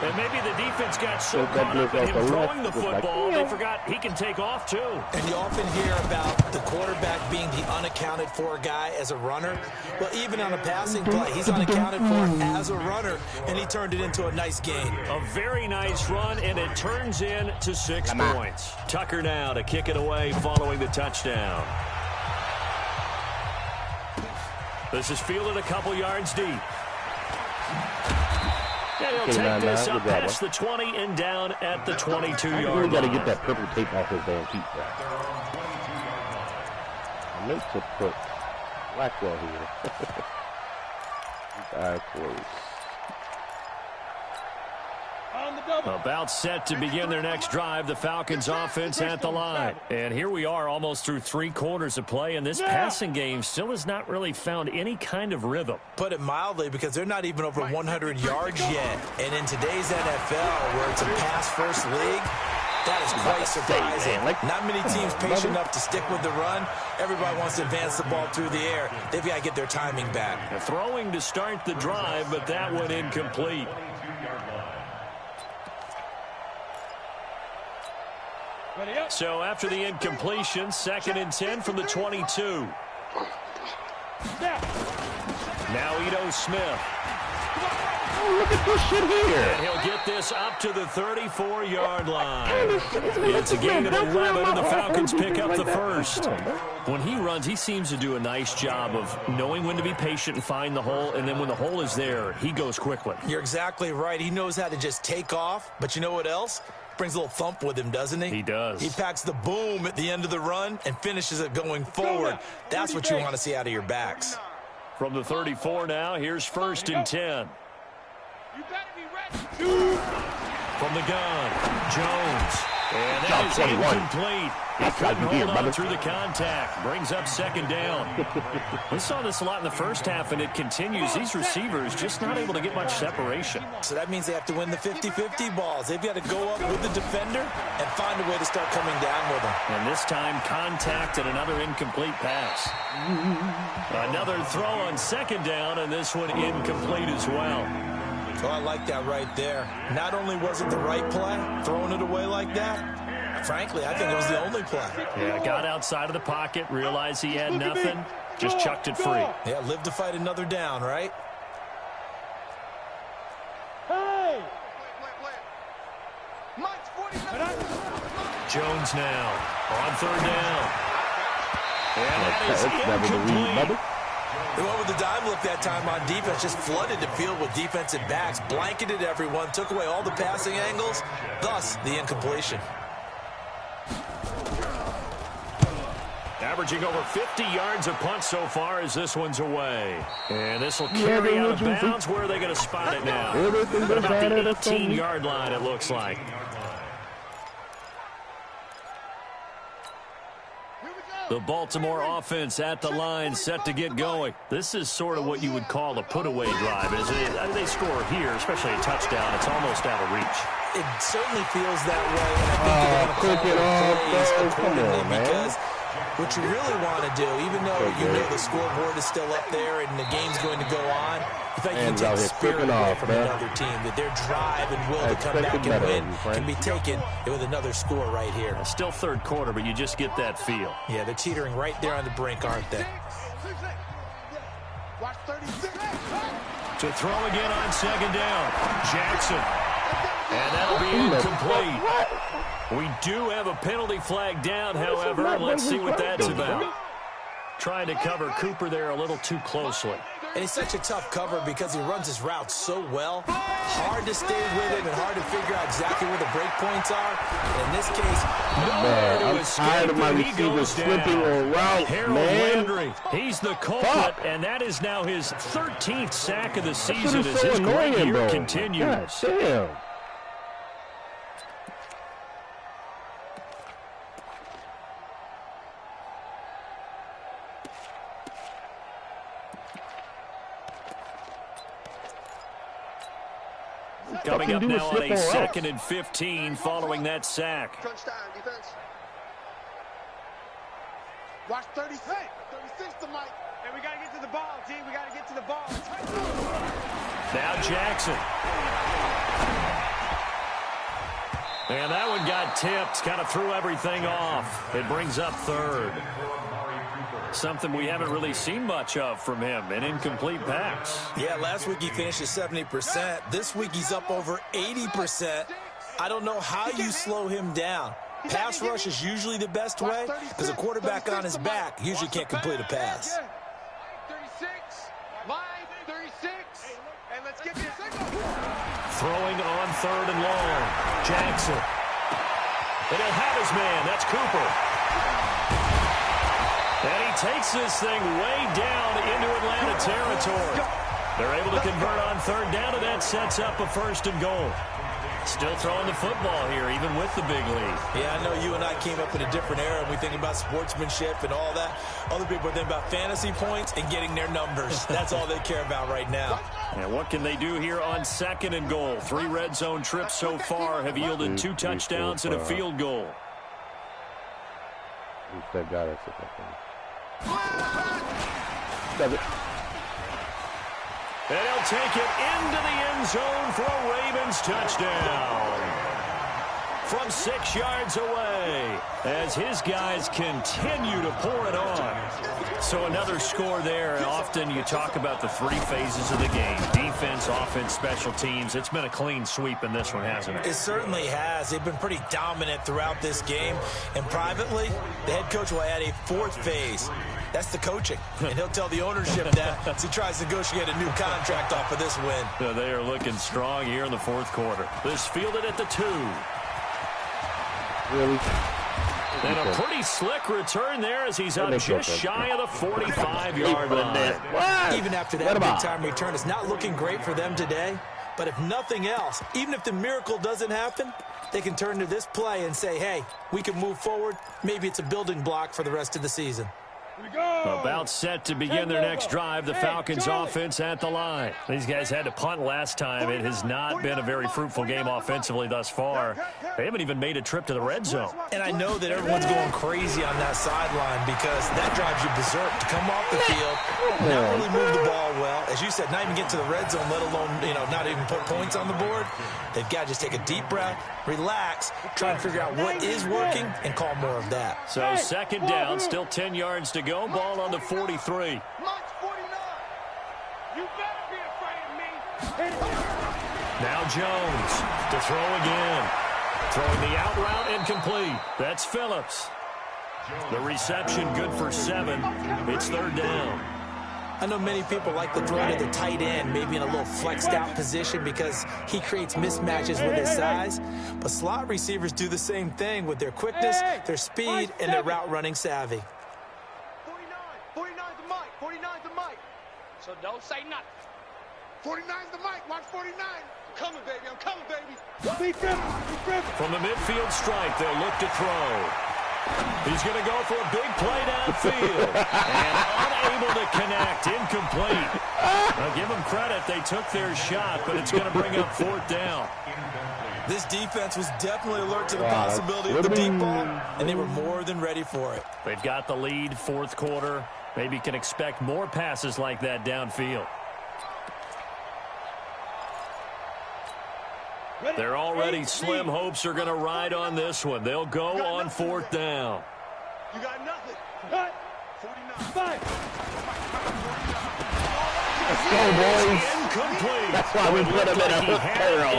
And maybe the defense got so caught up in him throwing the football, they forgot he can take off too. And you often hear about the quarterback being the unaccounted for guy as a runner. Well, even on a passing play, he's unaccounted for as a runner, and he turned it into a nice gain. A very nice run, and it turns into 6 points. Tucker now to kick it away following the touchdown. This is fielded a couple yards deep. And he'll take this up past the 20 and down at the 22-yard line. We got to get that purple tape off his damn feet. I meant to put Blackwell here. Backwards. About set to begin their next drive, the Falcons offense at the line. And here we are almost through 3 quarters of play, and this passing game still has not really found any kind of rhythm. Put it mildly, because they're not even over 100 yards yet. And in today's NFL, where it's a pass-first league, that is quite surprising. Not many teams patient enough to stick with the run. Everybody wants to advance the ball through the air. They've got to get their timing back. They're throwing to start the drive, but that went incomplete. So after the incompletion, 2nd and 10 from the 22. Now Ito Smith. Oh, look at this shit here. And he'll get this up to the 34-yard line. It's a gain of 11, and the Falcons pick up the first. When he runs, he seems to do a nice job of knowing when to be patient and find the hole, and then when the hole is there, he goes quickly. You're exactly right. He knows how to just take off, but you know what else? Brings a little thump with him, doesn't he? He does. He packs the boom at the end of the run and finishes it going forward. That's what you want to see out of your backs. From the 34 now, here's 1st and 10. You better be ready. From the gun, Jones. And that is incomplete. He couldn't hold on through the contact. Brings up 2nd down. We saw this a lot in the first half, and it continues. These receivers just not able to get much separation. So that means they have to win the 50-50 balls. They've got to go up with the defender and find a way to start coming down with them. And this time, contact and another incomplete pass. Another throw on 2nd down, and this one incomplete as well. Oh, I like that right there. Not only was it the right play, throwing it away like that, frankly, I think it was the only play. Yeah, got outside of the pocket, realized he had nothing, just chucked it free. Yeah, live to fight another down, right? Hey! Jones now on 3rd down. And that is incomplete. They went with the dime look that time on defense, just flooded the field with defensive backs, blanketed everyone, took away all the passing angles, thus the incompletion. Averaging over 50 yards a punt so far as this one's away. And this will carry out of bounds. Where are they going to spot it now? But about the 18-yard line, it looks like. The Baltimore offense at the line, set to get going. This is sort of what you would call a put-away drive. As they score here, especially a touchdown, it's almost out of reach. It certainly feels that way, and I think they're going to call accordingly, because what you really want to do, even though you know the scoreboard is still up there and the game's going to go on, you think you can take the spirit away from another team, that their drive and will to come back and win can be taken with another score right here. Still 3rd quarter, but you just get that feel. Yeah, they're teetering right there on the brink, aren't they? Watch 36. To throw again on 2nd down. Jackson. And that'll be incomplete. We do have a penalty flag down, however. Let's see what that's about. Trying to cover Cooper there a little too closely. And he's such a tough cover because he runs his route so well. Hard to stay with him and hard to figure out exactly where the break points are. And in this case, I'm tired of my receivers slipping on route, man. Landry, he's the culprit, and that is now his 13th sack of the season as his great year continues. God damn. Coming up now on a 2nd and 15 following that sack. Crunch time, defense. Watch 36. 36 to Mike. And we got to get to the ball, G. We got to get to the ball. Now Jackson. And that one got tipped. Kind of threw everything off. It brings up third. Something we haven't really seen much of from him, an incomplete pass. Yeah, last week he finished at 70%. This week he's up over 80%. I don't know how you slow him down. Pass rush is usually the best way because a quarterback on his back usually can't complete a pass. 36, line 36, and let's get this signal. Throwing on third and long. Jackson. And he'll have his man. That's Cooper. And he takes this thing way down into Atlanta territory. They're able to convert on third down, and that sets up a first and goal. Still throwing the football here, even with the big lead. Yeah, I know you and I came up in a different era, and we think about sportsmanship and all that. Other people think about fantasy points and getting their numbers. That's all they care about right now. And what can they do here on second and goal? 3 red zone trips so far have yielded 2 touchdowns and a field goal. That guy that's And he'll take it into the end zone for a Ravens touchdown. From 6 yards away as his guys continue to pour it on. So another score there. And often you talk about the 3 phases of the game. Defense, offense, special teams. It's been a clean sweep in this one, hasn't it? It certainly has. They've been pretty dominant throughout this game. And privately, the head coach will add a 4th phase. That's the coaching. And he'll tell the ownership that as he tries to negotiate a new contract off of this win. So they are looking strong here in the 4th quarter. This fielded at the 2. Really? And a pretty slick return there as he's up just shy of the 45-yard line. Even after that big-time return, it's not looking great for them today. But if nothing else, even if the miracle doesn't happen, they can turn to this play and say, hey, we can move forward. Maybe it's a building block for the rest of the season. About set to begin their next drive, the Falcons offense at the line. These guys had to punt last time. It has not been a very fruitful game offensively thus far. They haven't even made a trip to the red zone. And I know that everyone's going crazy on that sideline because that drives you berserk to come off the field, not really move the ball well. As you said, not even get to the red zone, let alone, not even put points on the board. They've got to just take a deep breath, relax, try and figure out what is working, and call more of that. So second down, still 10 yards to go. Ball on the 43. Mike's 49. You better be afraid of me. Now Jones to throw again. Throwing the out route incomplete. That's Phillips. The reception good for 7. It's third down. I know many people like to throw to the tight end, maybe in a little flexed out position because he creates mismatches with his size. But slot receivers do the same thing with their quickness, their speed, and their route running savvy. 49 to Mike. 49 to Mike. So don't say nothing. 49's to Mike. Watch 49. I'm coming, baby. I'm coming, baby. From the midfield stripe, they'll look to throw. He's going to go for a big play downfield. And unable to connect. Incomplete. Now give them credit. They took their shot, but it's going to bring up 4th down. This defense was definitely alert to the possibility of the deep ball, and they were more than ready for it. They've got the lead, 4th quarter. Maybe can expect more passes like that downfield. They're already slim hopes are going to ride on this one. They'll go on 4th down. You got nothing. 49. Let's go, boys. Incomplete. That's why we put him in a barrel,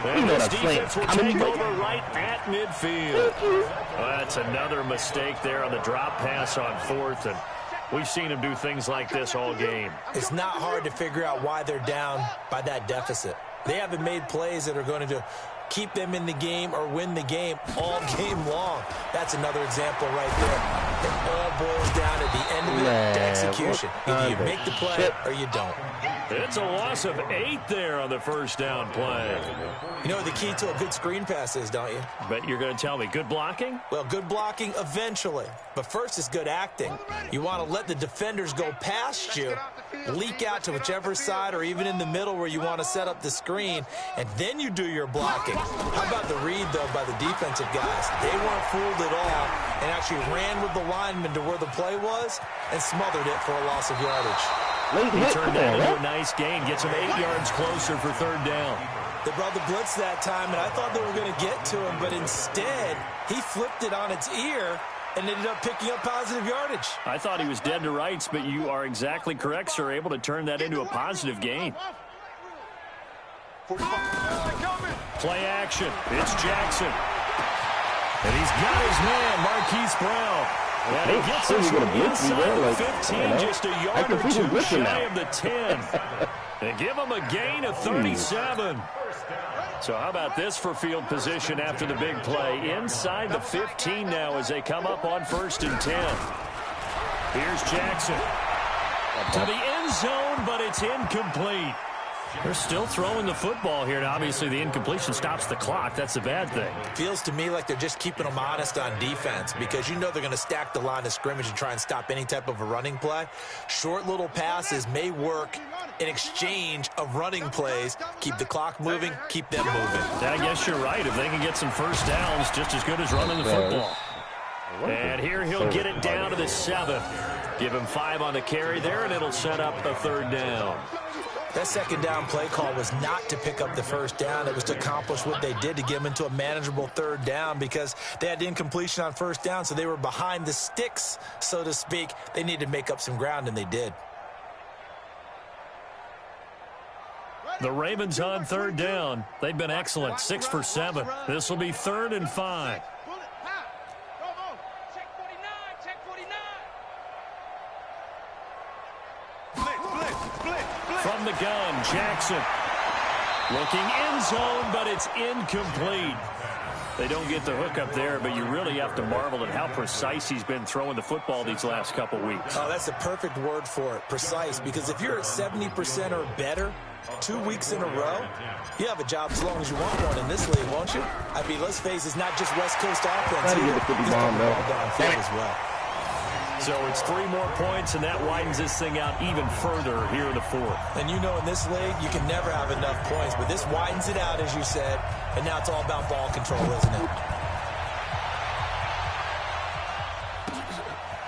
And this defense will take over right at midfield. That's another mistake there on the drop pass on 4th. And we've seen him do things like this all game. It's not hard to figure out why they're down by that deficit. They haven't made plays that are going to keep them in the game or win the game all game long. That's another example right there. It all boils down at the end of it to execution. Either you make the play or you don't. It's a loss of 8 there on the first down play. You know what the key to a good screen pass is, don't you? Bet you're going to tell me good blocking? Well, good blocking eventually. But first is good acting. You want to let the defenders go past you, leak out to whichever side or even in the middle where you want to set up the screen, and then you do your blocking. How about the read, though, by the defensive guys? They weren't fooled at all and actually ran with the lineman to where the play was and smothered it for a loss of yardage. He turned that into a nice gain, gets him 8 yards closer for third down. They brought the blitz that time, and I thought they were going to get to him, but instead, he flipped it on its ear and ended up picking up positive yardage. I thought he was dead to rights, but you are exactly correct, sir, able to turn that into a positive gain. Play action. It's Jackson. And he's got his man, Marquise Brown. And he gets us from inside the 15, just a yard or two shy of the 10. They give him a gain of 37. So how about this for field position after the big play? Inside the 15 now as they come up on 1st and 10. Here's Jackson. To the end zone, but it's incomplete. They're still throwing the football here, and obviously the incompletion stops the clock. That's the bad thing. Feels to me like they're just keeping them honest on defense because you know they're going to stack the line of scrimmage and try and stop any type of a running play. Short little passes may work in exchange of running plays. Keep the clock moving, keep them moving. I guess you're right. If they can get some first downs, just as good as running the football. And here he'll get it down to the 7. Give him 5 on the carry there, and it'll set up a third down. That second down play call was not to pick up the first down. It was to accomplish what they did to get them into a manageable third down because they had incompletion on first down, so they were behind the sticks, so to speak. They needed to make up some ground, and they did. The Ravens on third down. They've been excellent, 6 for 7. This will be 3rd and 5. From the gun, Jackson. Looking end zone, but it's incomplete. They don't get the hook up there, but you really have to marvel at how precise he's been throwing the football these last couple weeks. Oh, that's a perfect word for it, precise, because if you're at 70% or better 2 weeks in a row, you have a job as long as you want one in this league, won't you? I mean, let's face it, it's not just West Coast offense here. He's putting the ball downfield as well. So it's 3 more points, and that widens this thing out even further here in the 4th. And you know in this league, you can never have enough points, but this widens it out, as you said, and now it's all about ball control, isn't it?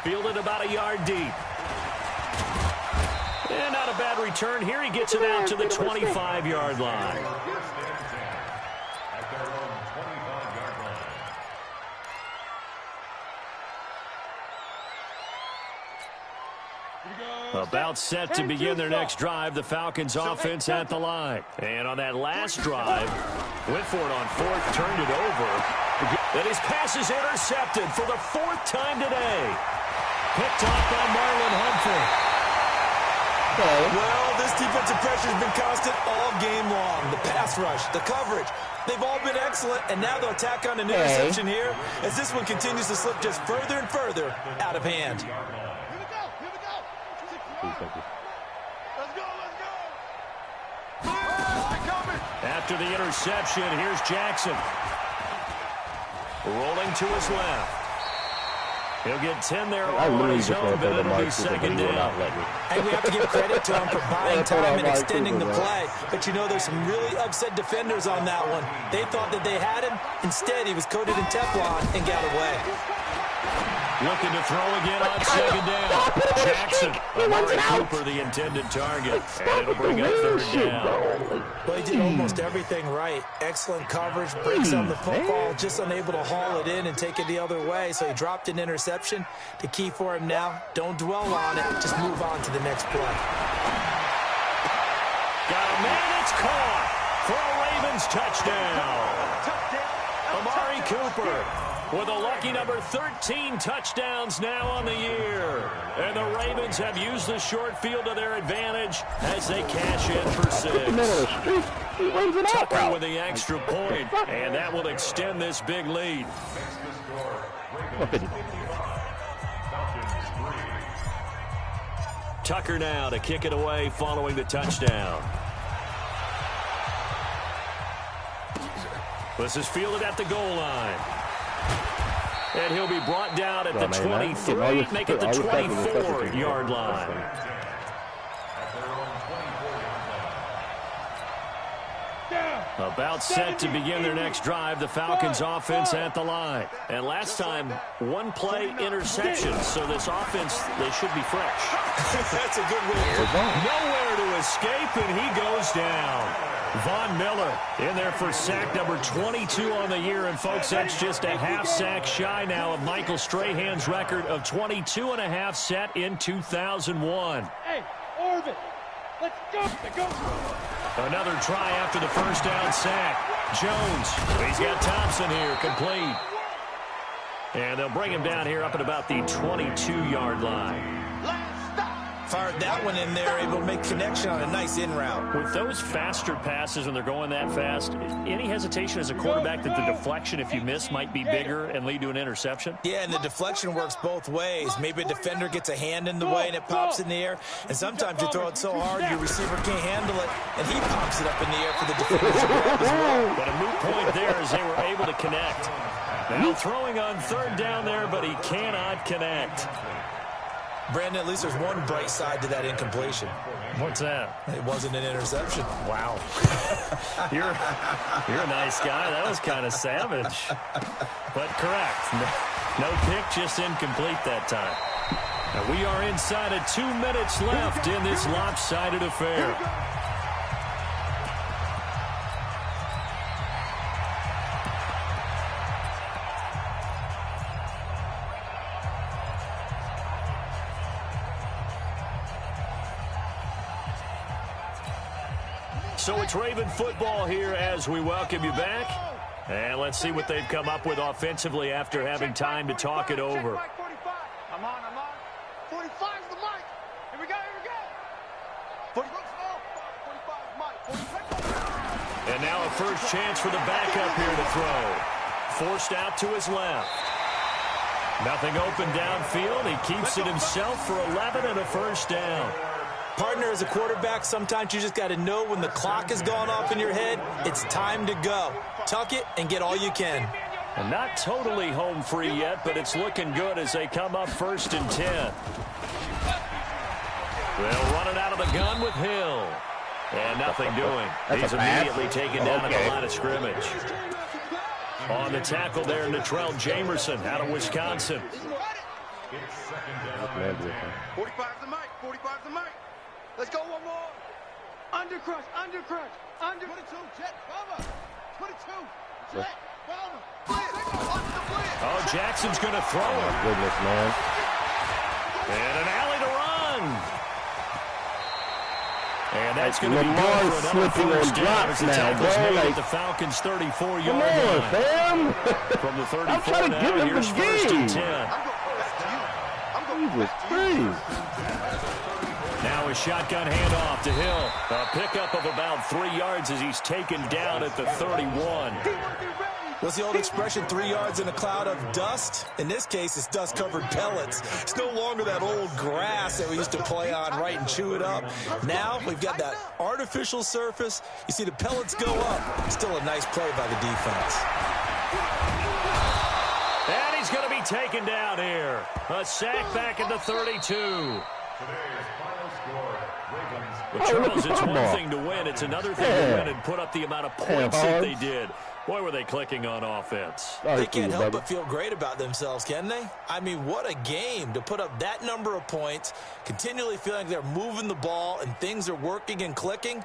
Fielded about a yard deep. And not a bad return here. He gets it out to the 25-yard line. About set to begin their next drive. The Falcons offense at the line. And on that last drive, went for it on 4th, turned it over. And his pass is intercepted for the 4th time today. Picked off by Marlon Humphrey. Well, this defensive pressure has been constant all game long. The pass rush, the coverage, they've all been excellent. And now they'll tack on an interception here as this one continues to slip just further and further out of hand. After the interception, here's Jackson. Rolling to his left. He'll get 10 there on his own, but it'll be 2nd down. And we have to give credit to him for buying time and extending the play. But you know, there's some really upset defenders on that one. They thought that they had him. Instead, he was coated in Teflon and got away. Looking to throw again on 2nd down. Jackson, Amari Cooper, the intended target. And it'll bring up 3rd down. Well, he did almost everything right. Excellent coverage, breaks on the football, just unable to haul it in and take it the other way. So he dropped an interception. The key for him now, don't dwell on it. Just move on to the next play. Got a man, it's caught for a Ravens touchdown. Amari Cooper with a lucky number 13 touchdowns now on the year. And the Ravens have used the short field to their advantage as they cash in for 6. Tucker with the extra point, and that will extend this big lead. Tucker now to kick it away following the touchdown. This is fielded at the goal line. And he'll be brought down at the 23, make it the 24-yard line. About set to begin their next drive, the Falcons offense at the line. And last time, one play interception, so this offense, they should be fresh. That's a good rule. Nowhere to escape, and he goes down. Von Miller in there for sack number 22 on the year. And, folks, that's just a half sack shy now of Michael Strahan's record of 22 and a half set in 2001. Hey, Orvin, let's go. Another try after the first down sack. Jones, he's got Thompson here, complete. And they'll bring him down here up at about the 22-yard line. Fired that one in there, able to make connection on a nice in route. With those faster passes when they're going that fast, any hesitation as a quarterback that the deflection, if you miss, might be bigger and lead to an interception? Yeah, and the deflection works both ways. Maybe a defender gets a hand in the way and it pops in the air. And sometimes you throw it so hard your receiver can't handle it, and he pops it up in the air for the defender to grab as well. But a moot point there as they were able to connect. Now throwing on third down there, but he cannot connect. Brandon, at least there's one bright side to that incompletion. What's that? It wasn't an interception. Wow. You're a nice guy. That was kind of savage. But correct. No pick, just incomplete that time. Now we are inside of 2 minutes left in this lopsided affair. So it's Raven football here as we welcome you back. And let's see what they've come up with offensively after having time to talk it over. I'm on. 45's the mic. Here we go. 45's Mike. And now a first chance for the backup here to throw. Forced out to his left. Nothing open downfield. He keeps it himself for 11 and a first down. Partner, as a quarterback, sometimes you just got to know when the clock has gone off in your head, it's time to go. Tuck it and get all you can. And not totally home free yet, but it's looking good as they come up 1st and 10. They'll run it out of the gun with Hill. And nothing doing. He's immediately taken down at the line of scrimmage. On the tackle there, Natrell Jamerson out of Wisconsin. 45's the mic. Let's go one more. Under crush. 22, jet, bomber. 22, jet, bomber. Oh, Jackson's going to throw it. Goodness, man. And an alley to run. And that's going to be Lamar good for another slipping first on down drops as the now, tackle's bro. made Like, at the Falcons' 34-yard come line. on, fam. From the 34 I'm trying to now, give him here's the 1st and game. 10. Jesus Christ. Now a shotgun handoff to Hill. A pickup of about 3 yards as he's taken down at the 31. What's the old expression, 3 yards in a cloud of dust? In this case, it's dust-covered pellets. It's no longer that old grass that we used to play on, right, and chew it up. Now we've got that artificial surface. You see the pellets go up. Still a nice play by the defense. And he's going to be taken down here. A sack back at the 32. But Charles, it's one thing to win. It's another thing to win and put up the amount of points that they did. Boy, were they clicking on offense. They can't help but feel great about themselves, can they? I mean, what a game to put up that number of points, continually feeling like they're moving the ball and things are working and clicking.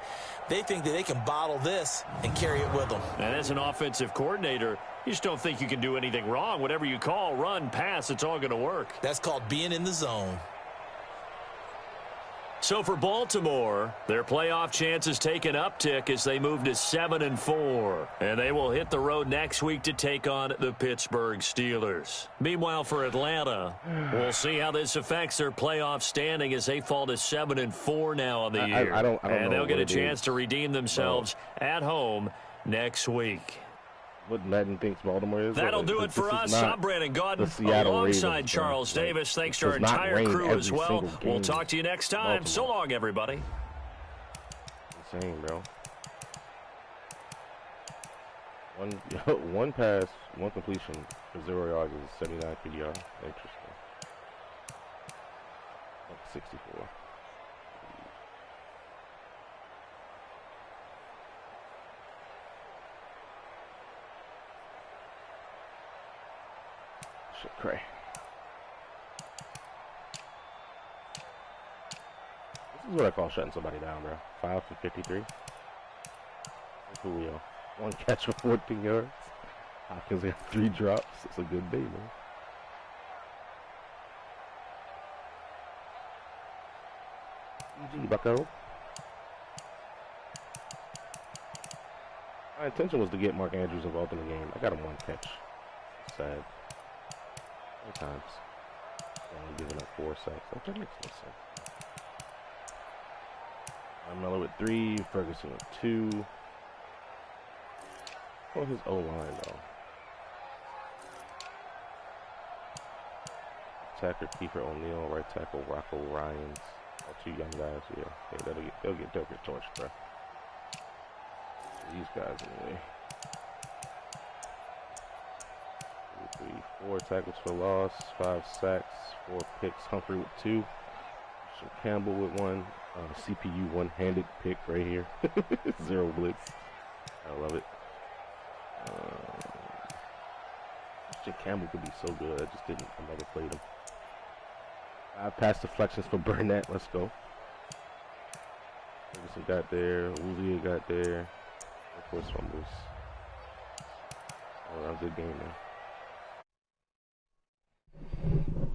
They think that they can bottle this and carry it with them. And as an offensive coordinator, you just don't think you can do anything wrong. Whatever you call, run, pass, it's all going to work. That's called being in the zone. So for Baltimore, their playoff chances take an uptick as they move to 7-4. And they will hit the road next week to take on the Pittsburgh Steelers. Meanwhile, for Atlanta, we'll see how this affects their playoff standing as they fall to 7-4 now on the year. I don't and know they'll get a what it chance is. to redeem themselves at home next week. What Madden thinks Baltimore is. That'll do it for us. I'm Brandon Gordon alongside Charles Davis. Thanks to our entire crew as well. We'll talk to you next time. So long, everybody. Insane, bro. One pass, one completion for 0 yards is 79 PDR. Interesting. 64. cray. This is what I call shutting somebody down, bro. 5 for 53. Julio. 1 catch for 14 yards. Hopkins got 3 drops. It's a good day, man. GG, bucko. My intention was to get Mark Andrews involved in the game. I got him 1 catch. Sad. 4 times. Only giving up 4 sacks. That makes no sense. Miller with 3, Ferguson with 2. Oh, his O-line though. Tackle Kiefer O'Neal, right tackle Rocco Ryans. Oh, 2 young guys, yeah. They'll get torched, bro. These guys anyway. 2, 3, 4 tackles for loss, 5 sacks, 4 picks. Humphrey with 2. Campbell with 1. CPU one-handed pick right here. 0 blitz. I love it. Campbell could be so good. I never played him. 5 pass deflections for Burnett. Let's go. Ferguson got there. Woozier got there. Of course, fumbles. Oh, that was a good game, man.